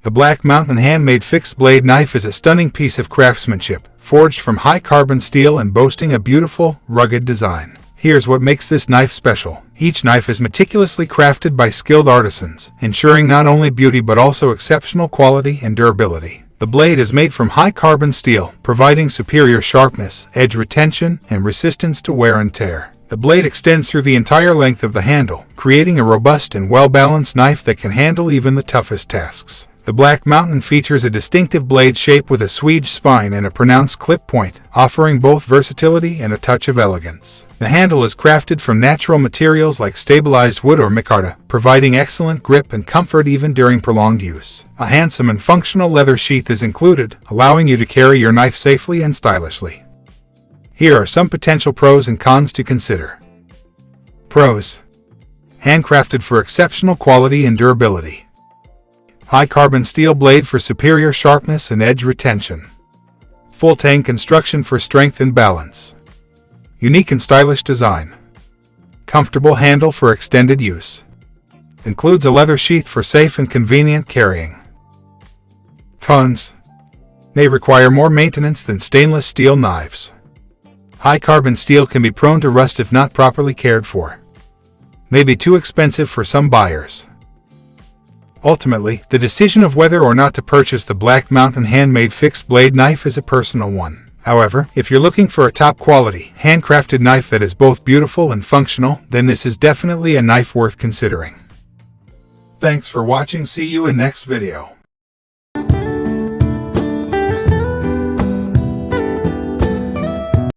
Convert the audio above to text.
The Black Mountain Handmade fixed blade knife is a stunning piece of craftsmanship, forged from high-carbon steel and boasting a beautiful, rugged design. Here's what makes this knife special. Each knife is meticulously crafted by skilled artisans, ensuring not only beauty but also exceptional quality and durability. The blade is made from high-carbon steel, providing superior sharpness, edge retention, and resistance to wear and tear. The blade extends through the entire length of the handle, creating a robust and well-balanced knife that can handle even the toughest tasks. The Black Mountain features a distinctive blade shape with a Swede spine and a pronounced clip point, offering both versatility and a touch of elegance. The handle is crafted from natural materials like stabilized wood or micarta, providing excellent grip and comfort even during prolonged use. A handsome and functional leather sheath is included, allowing you to carry your knife safely and stylishly. Here are some potential pros and cons to consider. Pros: handcrafted for exceptional quality and durability. High-carbon steel blade for superior sharpness and edge retention. Full-tang construction for strength and balance. Unique and stylish design. Comfortable handle for extended use. Includes a leather sheath for safe and convenient carrying. Cons: may require more maintenance than stainless steel knives. High-carbon steel can be prone to rust if not properly cared for. May be too expensive for some buyers. Ultimately, the decision of whether or not to purchase the Black Mountain Handmade fixed blade knife is a personal one. However, if you're looking for a top-quality, handcrafted knife that is both beautiful and functional, then this is definitely a knife worth considering. Thanks for watching. See you in next video.